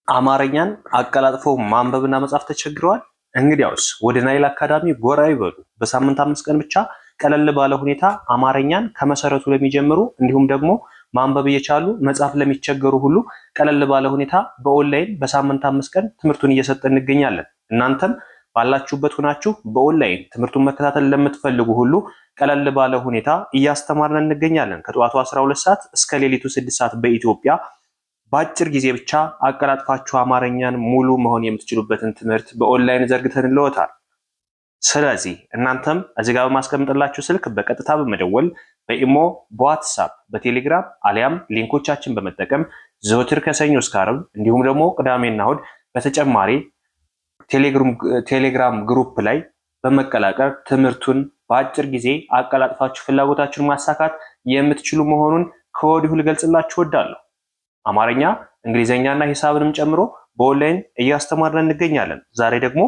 አማርኛን አቀላጥፎ ማንበብና መጻፍ ተቸግረዋል? እንግዲያውስ ወደ ናይል አካዳሚ ጎራ ይበሉ። በሳምንት 5 ቀን ብቻ ቀለል ባለ ሁኔታ አማርኛን ከመሰረቱ ለሚጀምሩ እንዲሁም ደግሞ ማንበብ እየቻሉ መጻፍ ለሚቸገሩ ሁሉ ቀለል ባለ ሁኔታ በኦንላይን በሳምንት 5 ቀን ትምህርቱን እየሰጠን እንገኛለን። እናንተም ባላችሁበት ሆናችሁ በኦንላይን ትምህርቱን መከታተል ለምትፈልጉ ሁሉ ቀለል ባለ ሁኔታ እያስተማርን እንገኛለን። ከጠዋቱ 12 ሰዓት እስከ ሌሊቱ 6 ሰዓት በኢትዮጵያ በአጭር ጊዜ ብቻ አቀላጥፋችሁ አማርኛን ሙሉ መሆን የምትችሉበትን ትምህርት በኦንላይን ዘርግተንልዎታል። ስለዚህ እናንተም እዚህ ጋር በማስቀምጥላችሁ ስልክ በቀጥታ በመደወል በኢሞ፣ በዋትስአፕ፣ በቴሌግራም አሊያም ሊንኮቻችን በመጠቀም ዘወትር ከሰኞ እስከ ዓርብ እንዲሁም ደግሞ ቅዳሜና እሁድ በተጨማሪ ቴሌግራም ግሩፕ ላይ በመቀላቀል ትምህርቱን በአጭር ጊዜ አቀላጥፋችሁ ፍላጎታችሁን ማሳካት የምትችሉ መሆኑን ከወዲሁ ልገልጽላችሁ እወዳለሁ። አማርኛ፣ እንግሊዘኛና ሂሳብንም ጨምሮ በኦንላይን እያስተማርን እንገኛለን። ዛሬ ደግሞ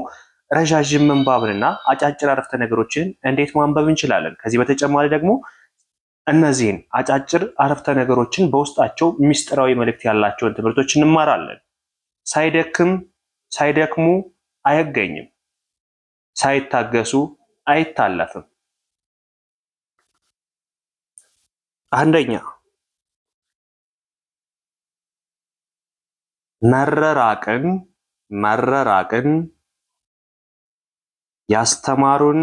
ረዣዥም ምንባብንና አጫጭር አረፍተ ነገሮችን እንዴት ማንበብ እንችላለን። ከዚህ በተጨማሪ ደግሞ እነዚህን አጫጭር አረፍተ ነገሮችን በውስጣቸው ሚስጥራዊ መልእክት ያላቸውን ትምህርቶች እንማራለን። ሳይደክሙ አይገኝም፣ ሳይታገሱ አይታለፍም። አንደኛ፣ መረራቅን ያስተማሩን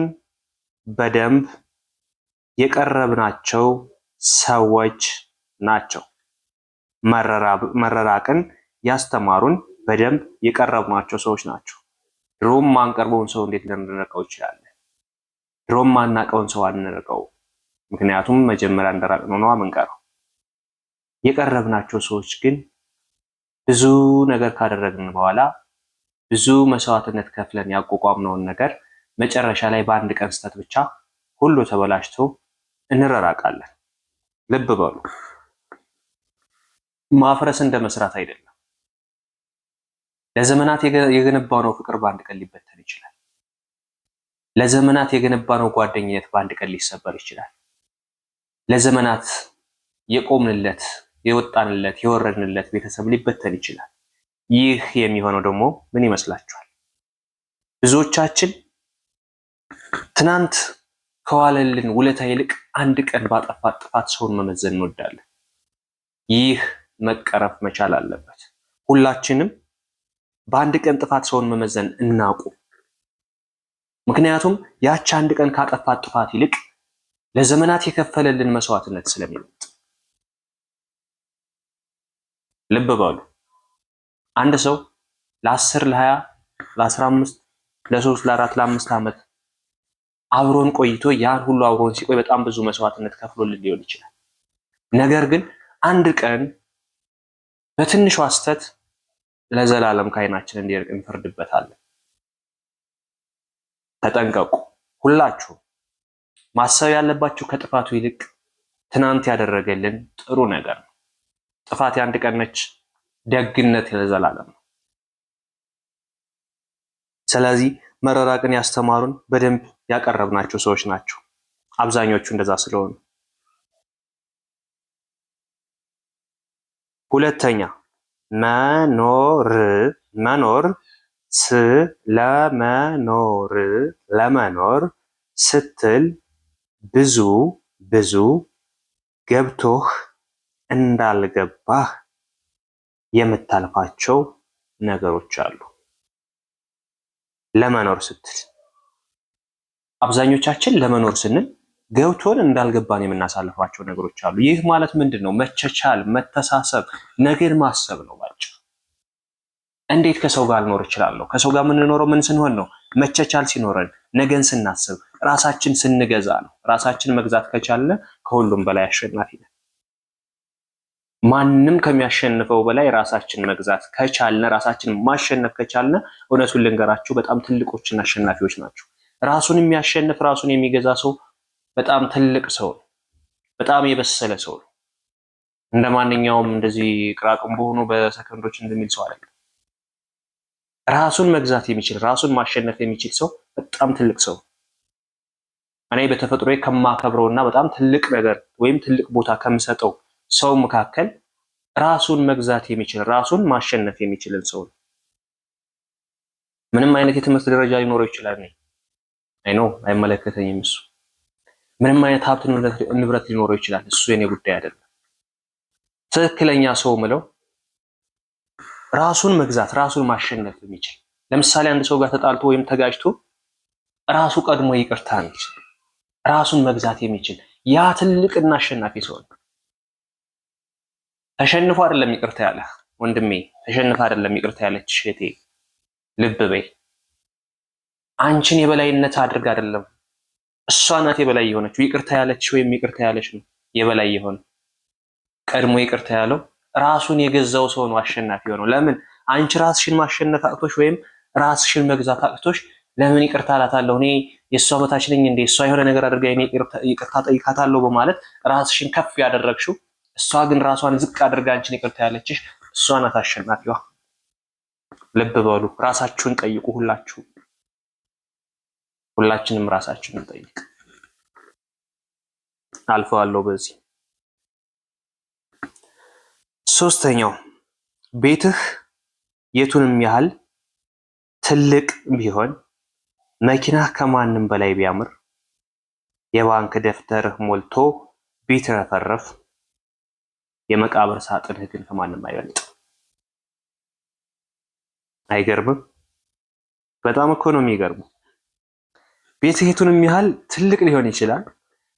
በደንብ የቀረብናቸው ሰዎች ናቸው። መረራቅን ያስተማሩን በደንብ የቀረብናቸው ሰዎች ናቸው። ድሮም ማንቀርበውን ሰው እንዴት ልንርቀው እንችላለን? ድሮም ማናቀውን ሰው አንርቀው። ምክንያቱም መጀመሪያ እንደራቅነው ነው የምንቀረው። የቀረብናቸው ሰዎች ግን ብዙ ነገር ካደረግን በኋላ ብዙ መስዋዕትነት ከፍለን ያቋቋምነውን ነገር መጨረሻ ላይ በአንድ ቀን ስህተት ብቻ ሁሉ ተበላሽቶ እንረራቃለን። ልብ በሉ፣ ማፍረስ እንደ መስራት አይደለም። ለዘመናት የገነባነው ፍቅር በአንድ ቀን ሊበተን ይችላል። ለዘመናት የገነባነው ጓደኝነት በአንድ ቀን ሊሰበር ይችላል። ለዘመናት የቆምንለት የወጣንለት የወረድንለት ቤተሰብ ሊበተን ይችላል። ይህ የሚሆነው ደግሞ ምን ይመስላችኋል? ብዙዎቻችን ትናንት ከዋለልን ውለታ ይልቅ አንድ ቀን ባጠፋት ጥፋት ሰውን መመዘን እንወዳለን። ይህ መቀረፍ መቻል አለበት። ሁላችንም በአንድ ቀን ጥፋት ሰውን መመዘን እናቁ። ምክንያቱም ያች አንድ ቀን ካጠፋት ጥፋት ይልቅ ለዘመናት የከፈለልን መስዋዕትነት ስለሚበልጥ። ልብ በሉ፣ አንድ ሰው ለ10 ለ20 ለ15 ለ3 ለ4 ለ5 ዓመት አብሮን ቆይቶ ያን ሁሉ አብሮን ሲቆይ በጣም ብዙ መስዋዕትነት ከፍሎልን ሊሆን ይችላል። ነገር ግን አንድ ቀን በትንሿ ስህተት ለዘላለም ከዓይናችን እንዲርቅ እንፈርድበታለን። ተጠንቀቁ። ሁላችሁም ማሰብ ያለባችሁ ከጥፋቱ ይልቅ ትናንት ያደረገልን ጥሩ ነገር ነው። ጥፋት የአንድ ቀን ነች፣ ደግነት ለዘላለም ነው። ስለዚህ መረራቅን ያስተማሩን በደንብ ያቀረብናቸው ሰዎች ናቸው። አብዛኞቹ እንደዛ ስለሆኑ። ሁለተኛ፣ ለመኖር ስትል ብዙ ገብቶህ እንዳልገባህ የምታልፋቸው ነገሮች አሉ። ለመኖር ስትል አብዛኞቻችን ለመኖር ስንል ገብቶን እንዳልገባን የምናሳልፋቸው ነገሮች አሉ። ይህ ማለት ምንድን ነው? መቻቻል፣ መተሳሰብ፣ ነገን ማሰብ ነው ባጭሩ። እንዴት ከሰው ጋር ልኖር እችላለሁ? ከሰው ጋር የምንኖረው ምን ስንሆን ነው? መቻቻል ሲኖረን፣ ነገን ስናስብ፣ ራሳችን ስንገዛ ነው። ራሳችን መግዛት ከቻለ ከሁሉም በላይ አሸናፊ ነን። ማንም ከሚያሸንፈው በላይ ራሳችን መግዛት ከቻልነ፣ ራሳችን ማሸነፍ ከቻልነ፣ እውነቱን ልንገራችሁ በጣም ትልቆችና አሸናፊዎች ናቸው። ራሱን የሚያሸንፍ ራሱን የሚገዛ ሰው በጣም ትልቅ ሰው ነው። በጣም የበሰለ ሰው ነው። እንደ ማንኛውም እንደዚህ ቅራቅንቦ ሆኖ በሰከንዶች እንደሚል ሰው አይደለም። ራሱን መግዛት የሚችል ራሱን ማሸነፍ የሚችል ሰው በጣም ትልቅ ሰው። እኔ በተፈጥሮዬ ከማከብረውና በጣም ትልቅ ነገር ወይም ትልቅ ቦታ ከምሰጠው ሰው መካከል ራሱን መግዛት የሚችል ራሱን ማሸነፍ የሚችልን ሰው ነው። ምንም አይነት የትምህርት ደረጃ ሊኖረው ይችላል። አይ ኖ አይመለከተኝም እሱ። ምንም አይነት ሀብት ንብረት ሊኖረው ይችላል። እሱ የኔ ጉዳይ አይደለም። ትክክለኛ ሰው ምለው ራሱን መግዛት ራሱን ማሸነፍ የሚችል ለምሳሌ አንድ ሰው ጋር ተጣልቶ ወይም ተጋጭቶ ራሱ ቀድሞ ይቅርታ የሚችል ራሱን መግዛት የሚችል ያ ትልቅና አሸናፊ ሰው ነው። ተሸንፎ አይደለም ይቅርታ ያለ ወንድሜ፣ ተሸንፎ አይደለም ይቅርታ ያለች እህቴ፣ ልብ በይ። አንቺን የበላይነት አድርግ አይደለም እሷ ናት የበላይ የሆነችው። ይቅርታ ያለች ወይም ይቅርታ ያለች ነው የበላይ የሆነ። ቀድሞ ይቅርታ ያለው ራሱን የገዛው ሰው ነው አሸናፊ የሆነው። ለምን አንቺ ራስሽን ማሸነፍ አቅቶሽ ወይም ራስሽን መግዛት አቅቶሽ ለምን ይቅርታ እላታለሁ እኔ የእሷ በታች ነኝ እንዴ እሷ የሆነ ነገር አድርጋ እኔ ይቅርታ ጠይቃታለሁ በማለት ራስሽን ከፍ ያደረግሽው፣ እሷ ግን ራሷን ዝቅ አድርጋ አንቺን ይቅርታ ያለችሽ እሷ ናት አሸናፊዋ። ልብ በሉ፣ ራሳችሁን ጠይቁ። ሁላችንም ራሳችንን ጠይቅ። አልፈዋለሁ በዚህ። ሶስተኛው ቤትህ የቱንም ያህል ትልቅ ቢሆን መኪናህ ከማንም በላይ ቢያምር የባንክ ደብተርህ ሞልቶ ቢትረፈረፍ የመቃብር ሳጥንህ ግን ከማንም አይበልጥ። አይገርምም? በጣም እኮ ነው የሚገርመው። ቤትህ የቱንም ያህል ትልቅ ሊሆን ይችላል።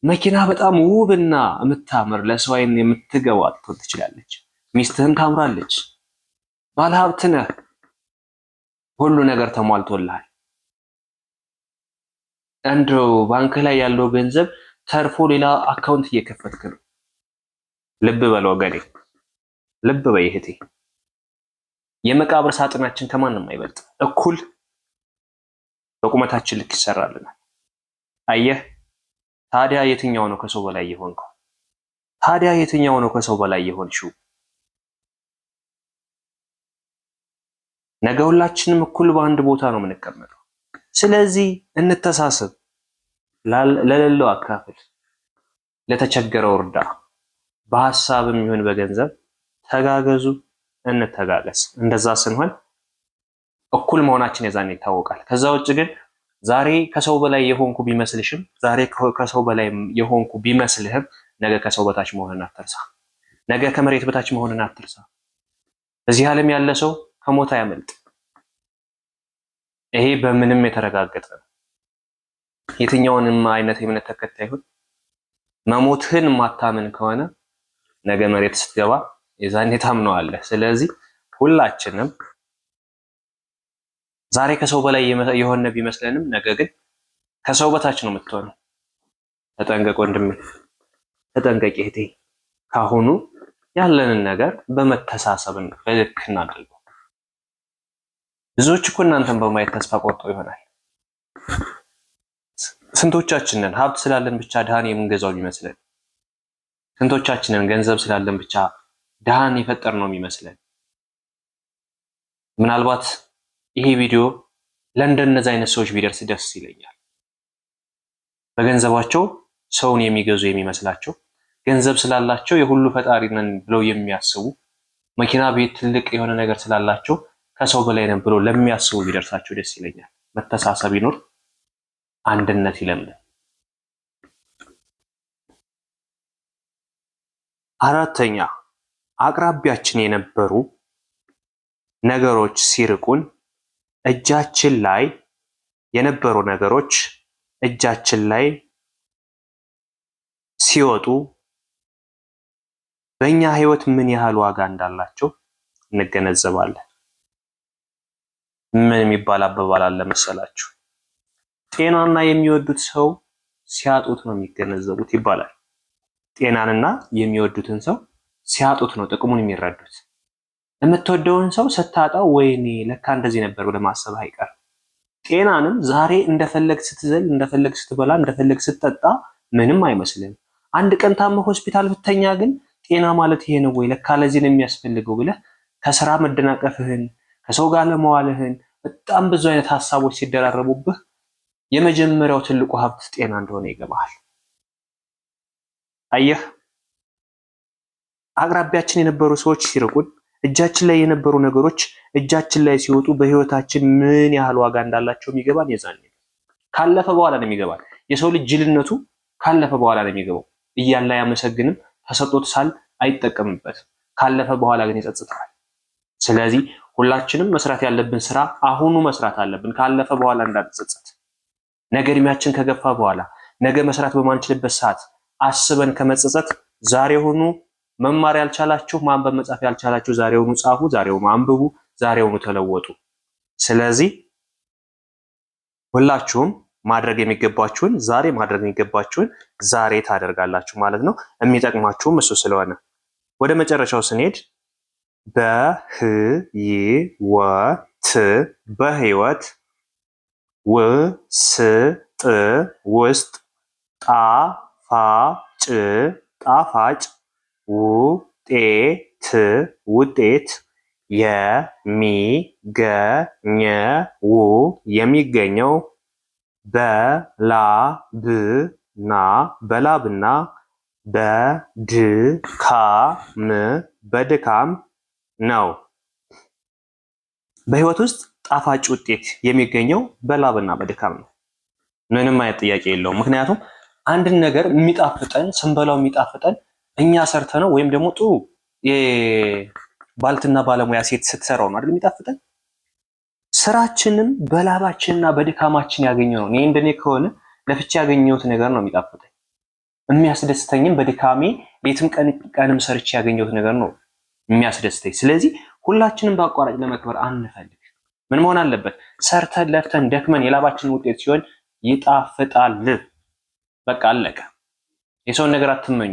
መኪና በጣም ውብና የምታምር ለሰው ዓይን የምትገባ ልትሆን ትችላለች። ሚስትህም ታምራለች። ባለሀብት ነህ። ሁሉ ነገር ተሟልቶልሃል። እንደው ባንክ ላይ ያለው ገንዘብ ተርፎ ሌላ አካውንት እየከፈትክ ነው። ልብ በል ወገኔ፣ ልብ በይ እህቴ። የመቃብር ሳጥናችን ከማንም አይበልጥ። እኩል በቁመታችን ልክ ይሰራልናል። አየህ፣ ታዲያ የትኛው ነው ከሰው በላይ የሆንከው? ታዲያ የትኛው ነው ከሰው በላይ የሆንሽው? ነገ ሁላችንም እኩል በአንድ ቦታ ነው የምንቀመጠው። ስለዚህ እንተሳሰብ። ለሌለው አካፍል፣ ለተቸገረው እርዳ። በሐሳብም ይሁን በገንዘብ ተጋገዙ፣ እንተጋገስ። እንደዛ ስንሆን እኩል መሆናችን የዛኔ ይታወቃል። ከዛ ውጭ ግን ዛሬ ከሰው በላይ የሆንኩ ቢመስልሽም፣ ዛሬ ከሰው በላይ የሆንኩ ቢመስልህም ነገ ከሰው በታች መሆንን አትርሳ። ነገ ከመሬት በታች መሆንን አትርሳ። እዚህ ዓለም ያለ ሰው ከሞት አያመልጥ። ይሄ በምንም የተረጋገጠ ነው። የትኛውንም አይነት የእምነት ተከታይ ይሁን መሞትህን ማታምን ከሆነ ነገ መሬት ስትገባ የዛኔ ታምነዋለህ። ስለዚህ ሁላችንም ዛሬ ከሰው በላይ የሆነ ቢመስለንም ነገ ግን ከሰው በታች ነው የምትሆነው። ተጠንቀቅ ወንድሜ፣ ተጠንቀቂ እህቴ። ካሁኑ ያለንን ነገር በመተሳሰብን በልክ እናድርገው። ብዙዎች እኮ እናንተን በማየት ተስፋ ቆርጠው ይሆናል። ስንቶቻችንን ሀብት ስላለን ብቻ ድሃን የምንገዛው ቢመስለን? ስንቶቻችንን ገንዘብ ስላለን ብቻ ድሃን የፈጠር ነው የሚመስለን? ምናልባት ይሄ ቪዲዮ ለእንደነዚህ አይነት ሰዎች ቢደርስ ደስ ይለኛል። በገንዘባቸው ሰውን የሚገዙ የሚመስላቸው፣ ገንዘብ ስላላቸው የሁሉ ፈጣሪ ነን ብለው የሚያስቡ፣ መኪና፣ ቤት፣ ትልቅ የሆነ ነገር ስላላቸው ከሰው በላይ ነን ብለው ለሚያስቡ ቢደርሳቸው ደስ ይለኛል። መተሳሰብ ይኖር፣ አንድነት ይለምልም። አራተኛ፣ አቅራቢያችን የነበሩ ነገሮች ሲርቁን እጃችን ላይ የነበሩ ነገሮች እጃችን ላይ ሲወጡ በእኛ ህይወት ምን ያህል ዋጋ እንዳላቸው እንገነዘባለን። ምን የሚባል አባባል አለ መሰላችሁ? ጤናና የሚወዱት ሰው ሲያጡት ነው የሚገነዘቡት ይባላል። ጤናንና የሚወዱትን ሰው ሲያጡት ነው ጥቅሙን የሚረዱት። የምትወደውን ሰው ስታጣው ወይኔ ለካ እንደዚህ ነበር ብለህ ማሰብ አይቀርም። ጤናንም ዛሬ እንደፈለግ ስትዘል፣ እንደፈለግ ስትበላ፣ እንደፈለግ ስትጠጣ ምንም አይመስልም። አንድ ቀን ታመህ ሆስፒታል ብተኛ ግን ጤና ማለት ይሄ ነው ወይ ለካ ለዚህ ነው የሚያስፈልገው ብለህ ከስራ መደናቀፍህን፣ ከሰው ጋር ለመዋልህን፣ በጣም ብዙ አይነት ሀሳቦች ሲደራረቡብህ የመጀመሪያው ትልቁ ሀብት ጤና እንደሆነ ይገባሃል። አየህ፣ አቅራቢያችን የነበሩ ሰዎች ሲርቁን፣ እጃችን ላይ የነበሩ ነገሮች እጃችን ላይ ሲወጡ በህይወታችን ምን ያህል ዋጋ እንዳላቸው የሚገባን የዛኔ ካለፈ በኋላ ነው የሚገባን። የሰው ልጅ ጅልነቱ ካለፈ በኋላ ነው የሚገባው። እያለ አያመሰግንም፣ ተሰጦት ሳል አይጠቀምበትም። ካለፈ በኋላ ግን ይጸጽተዋል። ስለዚህ ሁላችንም መስራት ያለብን ስራ አሁኑ መስራት አለብን፣ ካለፈ በኋላ እንዳንጸጸት። ነገ እድሜያችን ከገፋ በኋላ ነገ መስራት በማንችልበት ሰዓት አስበን ከመጸጸት ዛሬውኑ መማር ያልቻላችሁ ማንበብ መጻፍ ያልቻላችሁ ዛሬውኑ ጻፉ፣ ዛሬውኑ አንብቡ፣ ዛሬውኑ ተለወጡ። ስለዚህ ሁላችሁም ማድረግ የሚገባችሁን ዛሬ ማድረግ የሚገባችሁን ዛሬ ታደርጋላችሁ ማለት ነው። የሚጠቅማችሁም እሱ ስለሆነ ወደ መጨረሻው ስንሄድ በህይወት ውስጥ ጣፋጭ ውጤት የሚገኘው በላብና በድካም ነው። በህይወት ውስጥ ጣፋጭ ውጤት የሚገኘው በላብና በድካም ነው። ምንም አይነት ጥያቄ የለውም። ምክንያቱም አንድን ነገር የሚጣፍጠን ስንበላው የሚጣፍጠን እኛ ሰርተነው ወይም ደግሞ ጥሩ የባልትና ባለሙያ ሴት ስትሰራው ነው አይደል የሚጣፍጠን። ስራችንም በላባችንና በድካማችን ያገኘው ነው። እኔ እንደኔ ከሆነ ለፍቼ ያገኘሁት ነገር ነው የሚጣፍጠኝ። የሚያስደስተኝም በድካሜ ሌትም ቀንም ሰርቼ ያገኘሁት ነገር ነው የሚያስደስተኝ። ስለዚህ ሁላችንም በአቋራጭ ለመክበር አንፈልግ። ምን መሆን አለበት? ሰርተን ለፍተን ደክመን የላባችን ውጤት ሲሆን ይጣፍጣል። በቃ አለቀ። የሰውን ነገር አትመኙ።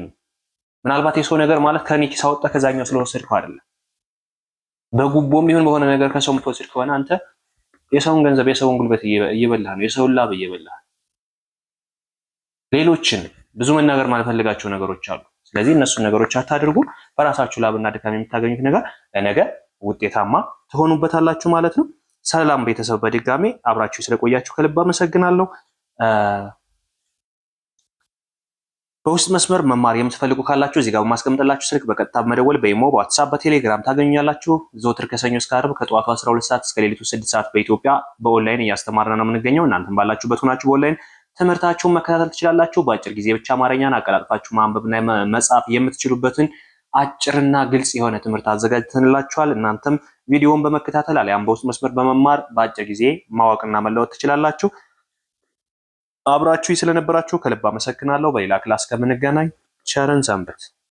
ምናልባት የሰው ነገር ማለት ከኔ ኪስ አወጣ ከዛኛው ስለወሰድከው አይደለም። በጉቦም ይሁን በሆነ ነገር ከሰው የምትወስድ ከሆነ አንተ የሰውን ገንዘብ የሰውን ጉልበት እየበላህ ነው፣ የሰውን ላብ እየበላህ። ሌሎችን ብዙ መናገር ማልፈልጋቸው ነገሮች አሉ። ስለዚህ እነሱን ነገሮች አታድርጉ። በራሳችሁ ላብና ድካም የምታገኙት ነገር ለነገ ውጤታማ ትሆኑበታላችሁ ማለት ነው። ሰላም ቤተሰብ፣ በድጋሜ አብራችሁ ስለቆያችሁ ከልብ አመሰግናለሁ። በውስጥ መስመር መማር የምትፈልጉ ካላችሁ እዚህ ጋር በማስቀምጥላችሁ ስልክ በቀጥታ መደወል፣ በኢሞ፣ በዋትስአፕ፣ በቴሌግራም ታገኙኛላችሁ። ዘወትር ከሰኞ እስከ ዓርብ ከጠዋቱ 12 ሰዓት እስከ ሌሊቱ 6 ሰዓት በኢትዮጵያ በኦንላይን እያስተማርን ነው የምንገኘው። እናንተም ባላችሁበት ሆናችሁ በኦንላይን ትምህርታችሁን መከታተል ትችላላችሁ። በአጭር ጊዜ ብቻ አማርኛን አቀላጥፋችሁ ማንበብና መጻፍ የምትችሉበትን አጭርና ግልጽ የሆነ ትምህርት አዘጋጅተንላችኋል። እናንተም ቪዲዮውን በመከታተል አሊያም በውስጥ መስመር በመማር በአጭር ጊዜ ማወቅና መለወጥ ትችላላችሁ። አብራችሁ ስለነበራችሁ ከልብ አመሰግናለሁ። በሌላ ክላስ ከምንገናኝ ቸርን ሰንብት።